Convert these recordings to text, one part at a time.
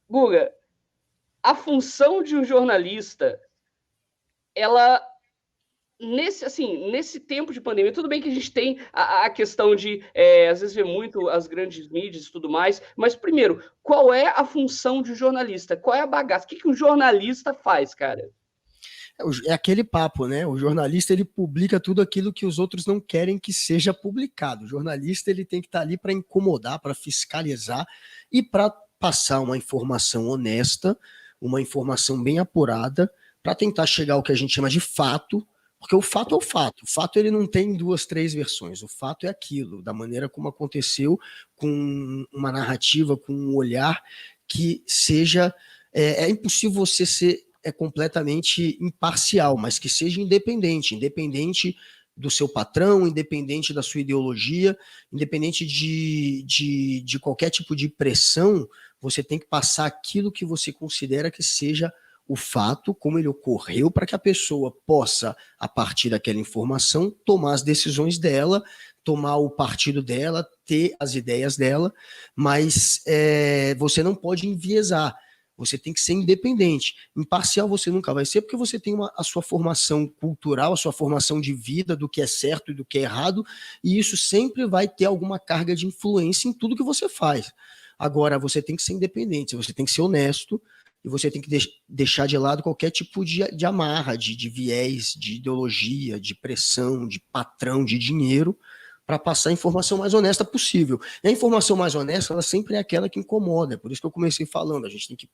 Guga, a função de um jornalista, ela nesse tempo de pandemia, tudo bem que a gente tem a questão de, às vezes, ver muito as grandes mídias e tudo mais, mas, primeiro, qual é a função de um jornalista? Qual é a bagaça? O que um jornalista faz, cara? É aquele papo, né? O jornalista, ele publica tudo aquilo que os outros não querem que seja publicado. O jornalista, ele tem que estar ali para incomodar, para fiscalizar e para passar uma informação honesta, uma informação bem apurada, para tentar chegar ao que a gente chama de fato, porque o fato é o fato. O fato, ele não tem duas, três versões. O fato é aquilo, da maneira como aconteceu, com uma narrativa, com um olhar que seja... É impossível você ser completamente imparcial, mas que seja independente do seu patrão, independente da sua ideologia, independente de qualquer tipo de pressão, você tem que passar aquilo que você considera que seja o fato, como ele ocorreu, para que a pessoa possa, a partir daquela informação, tomar as decisões dela, tomar o partido dela, ter as ideias dela, mas você não pode enviesar. Você tem que ser independente. Imparcial você nunca vai ser, porque você tem a sua formação cultural, a sua formação de vida, do que é certo e do que é errado, e isso sempre vai ter alguma carga de influência em tudo que você faz. Agora, você tem que ser independente, você tem que ser honesto, e você tem que deixar de lado qualquer tipo de amarra, de viés, de ideologia, de pressão, de patrão, de dinheiro, para passar a informação mais honesta possível. E a informação mais honesta, ela sempre é aquela que incomoda. Por isso que eu comecei falando, a gente tem que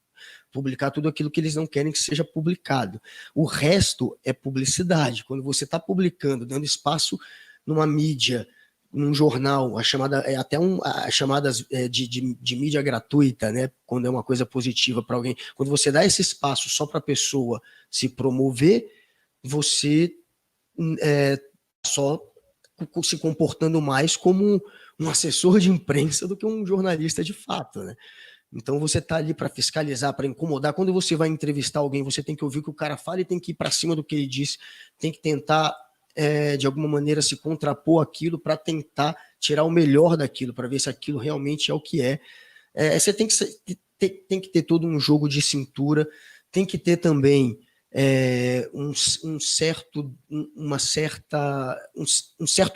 publicar tudo aquilo que eles não querem que seja publicado. O resto é publicidade. Quando você está publicando, dando espaço numa mídia, num jornal, as chamadas de mídia gratuita, né? Quando é uma coisa positiva para alguém. Quando você dá esse espaço só para a pessoa se promover, você só se comportando mais como um assessor de imprensa do que um jornalista de fato, né? Então você tá ali para fiscalizar, para incomodar. Quando você vai entrevistar alguém, você tem que ouvir o que o cara fala e tem que ir para cima do que ele disse, tem que tentar de alguma maneira se contrapor aquilo para tentar tirar o melhor daquilo, para ver se aquilo realmente é o que é. Você tem que ter todo um jogo de cintura, tem que ter também um certo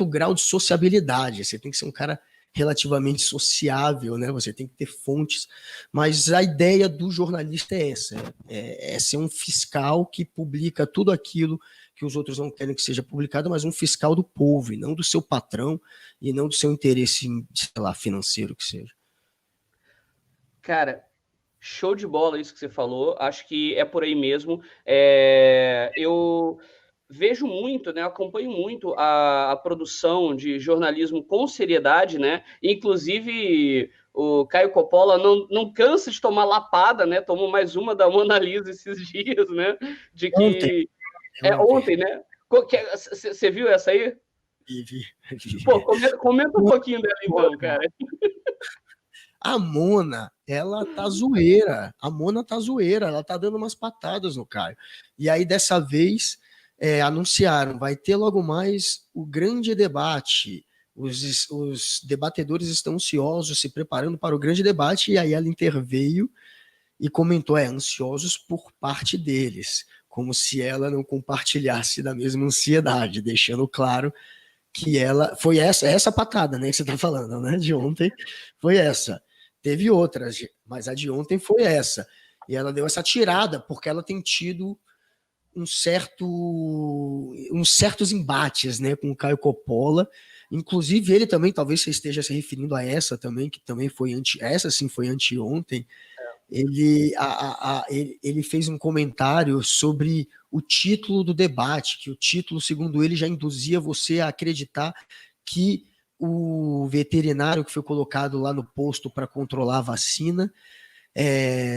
grau de sociabilidade. Você tem que ser um cara relativamente sociável, né? Você tem que ter fontes, mas a ideia do jornalista é essa, é ser um fiscal que publica tudo aquilo que os outros não querem que seja publicado, mas um fiscal do povo, e não do seu patrão, e não do seu interesse, sei lá, financeiro que seja. Cara, show de bola isso que você falou, acho que é por aí mesmo. Eu vejo muito, né, acompanho muito a produção de jornalismo com seriedade, né? Inclusive o Caio Coppola não cansa de tomar lapada, né? Tomou mais uma da Mona Lisa esses dias, né? De que ontem, né? Você viu essa aí? Vi. Pô, comenta um pouquinho dela então, cara. A Mona, ela tá zoeira. A Mona tá zoeira, ela tá dando umas patadas no Caio. E aí, dessa vez, anunciaram, vai ter logo mais o grande debate. Os debatedores estão ansiosos, se preparando para o grande debate, e aí ela interveio e comentou, ansiosos por parte deles, como se ela não compartilhasse da mesma ansiedade, deixando claro que ela foi essa patada, né, que você tá falando, né, de ontem, foi essa. Teve outras, mas a de ontem foi essa. E ela deu essa tirada, porque ela tem tido uns certos embates, né, com o Caio Coppola. Inclusive, ele também, talvez você esteja se referindo a essa também, que também foi essa sim foi anteontem. Ele fez um comentário sobre o título do debate, que o título, segundo ele, já induzia você a acreditar que o veterinário que foi colocado lá no posto para controlar a vacina,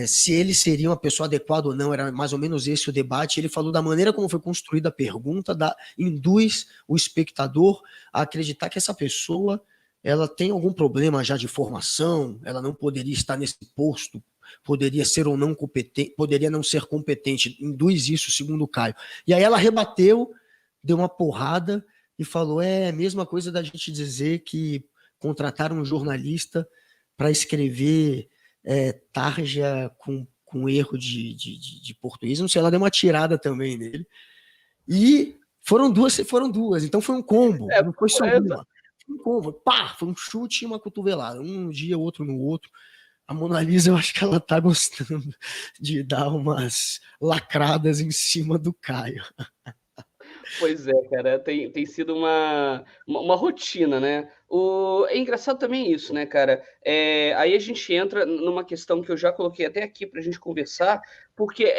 se ele seria uma pessoa adequada ou não, era mais ou menos esse o debate. Ele falou da maneira como foi construída a pergunta, induz o espectador a acreditar que essa pessoa ela tem algum problema já de formação, ela não poderia estar nesse posto, poderia ser ou não competente, poderia não ser competente, induz isso, segundo o Caio. E aí ela rebateu, deu uma porrada, e falou: é a mesma coisa da gente dizer que contrataram um jornalista para escrever tarja com erro de português, não sei, ela deu uma tirada também nele. E foram duas, então foi um combo, É, não foi só é, uma. Foi um combo, pá, foi um chute e uma cotovelada, um no dia, outro no outro. A Mona Lisa, eu acho que ela tá gostando de dar umas lacradas em cima do Caio. Pois é, cara, tem sido uma rotina, né. É engraçado também isso, né, cara, aí a gente entra numa questão que eu já coloquei até aqui pra gente conversar, porque,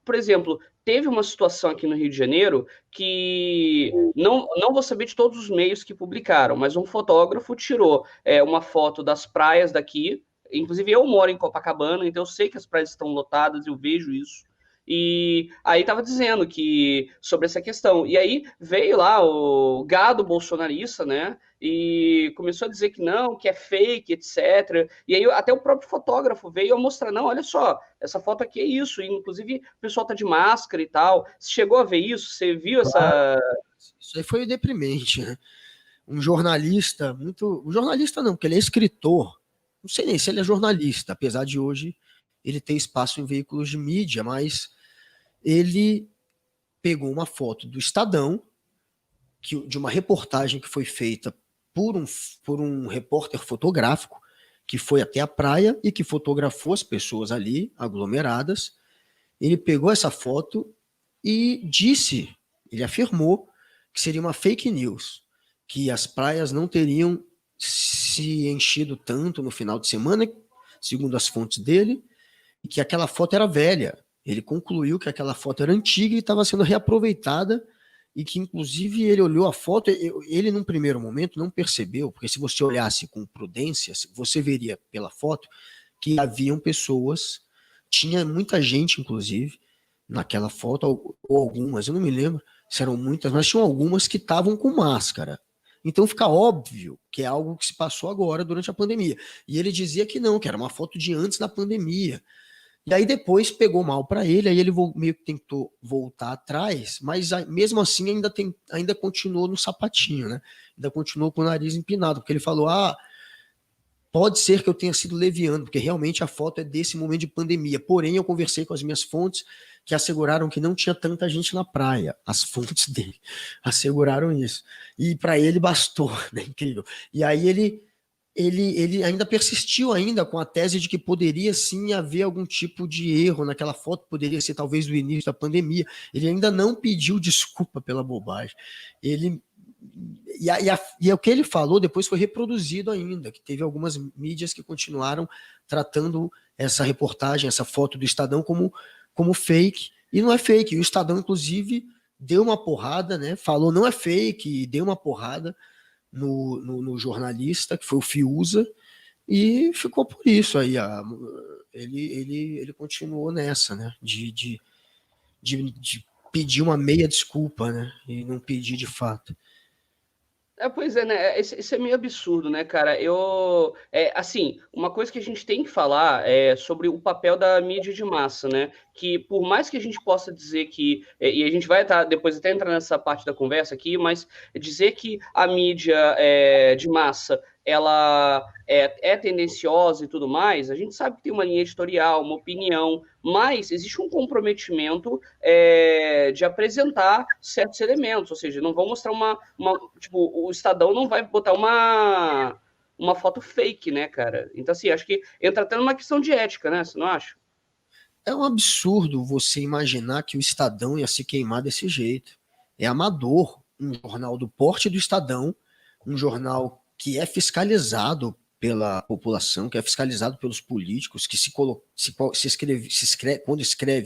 por exemplo, teve uma situação aqui no Rio de Janeiro que não vou saber de todos os meios que publicaram, mas um fotógrafo tirou, uma foto das praias daqui, inclusive eu moro em Copacabana, então eu sei que as praias estão lotadas, eu vejo isso. E aí estava dizendo que sobre essa questão. E aí veio lá o gado bolsonarista, né? E começou a dizer que não, que é fake, etc. E aí até o próprio fotógrafo veio a mostrar, não, olha só, essa foto aqui é isso. E, inclusive o pessoal tá de máscara e tal. Você chegou a ver isso? Você viu Claro, essa? isso aí foi deprimente, né? Um jornalista, muito. Um jornalista não, porque ele é escritor. Não sei nem se ele é jornalista, apesar de hoje ele ter espaço em veículos de mídia, mas ele pegou uma foto do Estadão, de uma reportagem que foi feita por um repórter fotográfico, que foi até a praia e que fotografou as pessoas ali, aglomeradas. Ele pegou essa foto e disse, ele afirmou, que seria uma fake news, que as praias não teriam se enchido tanto no final de semana, segundo as fontes dele, e que aquela foto era velha. Ele concluiu que aquela foto era antiga e estava sendo reaproveitada, e que inclusive ele olhou a foto, ele num primeiro momento não percebeu, porque se você olhasse com prudência, você veria pela foto que haviam pessoas, tinha muita gente inclusive naquela foto, ou algumas, eu não me lembro se eram muitas, mas tinham algumas que estavam com máscara. Então fica óbvio que é algo que se passou agora durante a pandemia. E ele dizia que não, que era uma foto de antes da pandemia. E aí depois pegou mal para ele, aí ele meio que tentou voltar atrás, mas mesmo assim ainda continuou no sapatinho, né? Ainda continuou com o nariz empinado, porque ele falou: ah, pode ser que eu tenha sido leviano, porque realmente a foto é desse momento de pandemia. Porém, eu conversei com as minhas fontes que asseguraram que não tinha tanta gente na praia. As fontes dele asseguraram isso. E para ele bastou, né? Incrível. E aí ele ainda persistiu ainda com a tese de que poderia sim haver algum tipo de erro naquela foto, poderia ser talvez o início da pandemia. Ele ainda não pediu desculpa pela bobagem. Ele e o que ele falou depois foi reproduzido ainda, que teve algumas mídias que continuaram tratando essa reportagem, essa foto do Estadão como fake, e não é fake. O Estadão, inclusive, deu uma porrada, né? Falou não é fake, deu uma porrada no jornalista, que foi o Fiuza, e ficou por isso aí. Ele continuou nessa, né? De pedir uma meia desculpa, né? E não pedir de fato. Pois é, né? Isso é meio absurdo, né, cara? Assim, uma coisa que a gente tem que falar é sobre o papel da mídia de massa, né? Que por mais que a gente possa dizer que, e a gente vai depois até entrar nessa parte da conversa aqui, mas dizer que a mídia de massa ela é tendenciosa e tudo mais, a gente sabe que tem uma linha editorial, uma opinião, mas existe um comprometimento de apresentar certos elementos, ou seja, não vão mostrar tipo, o Estadão não vai botar uma foto fake, né, cara? Então, assim, acho que entra até numa questão de ética, né? Você não acha? É um absurdo você imaginar que o Estadão ia se queimar desse jeito. É amador. Um jornal do porte do Estadão, um jornal que é fiscalizado pela população, que é fiscalizado pelos políticos, que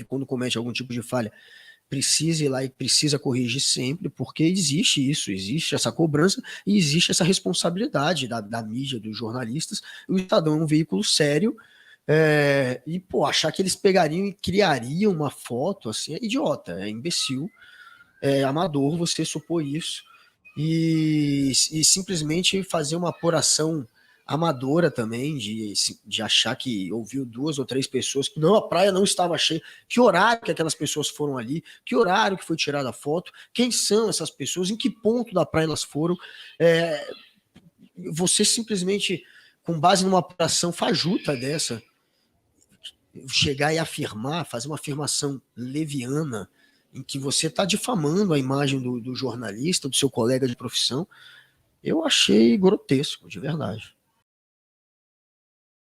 quando comete algum tipo de falha, precisa ir lá e precisa corrigir sempre, porque existe isso, existe essa cobrança e existe essa responsabilidade da mídia, dos jornalistas. O Estadão é um veículo sério, e, pô, achar que eles pegariam e criariam uma foto, assim, é idiota, é imbecil, é amador você supor isso, e simplesmente fazer uma apuração amadora também, de achar que ouviu 2 ou 3 pessoas, que não, a praia não estava cheia, que horário que aquelas pessoas foram ali, que horário que foi tirada a foto, quem são essas pessoas, em que ponto da praia elas foram. Você simplesmente, com base numa apuração fajuta dessa, chegar e afirmar, fazer uma afirmação leviana, em que você está difamando a imagem do jornalista, do seu colega de profissão, eu achei grotesco, de verdade.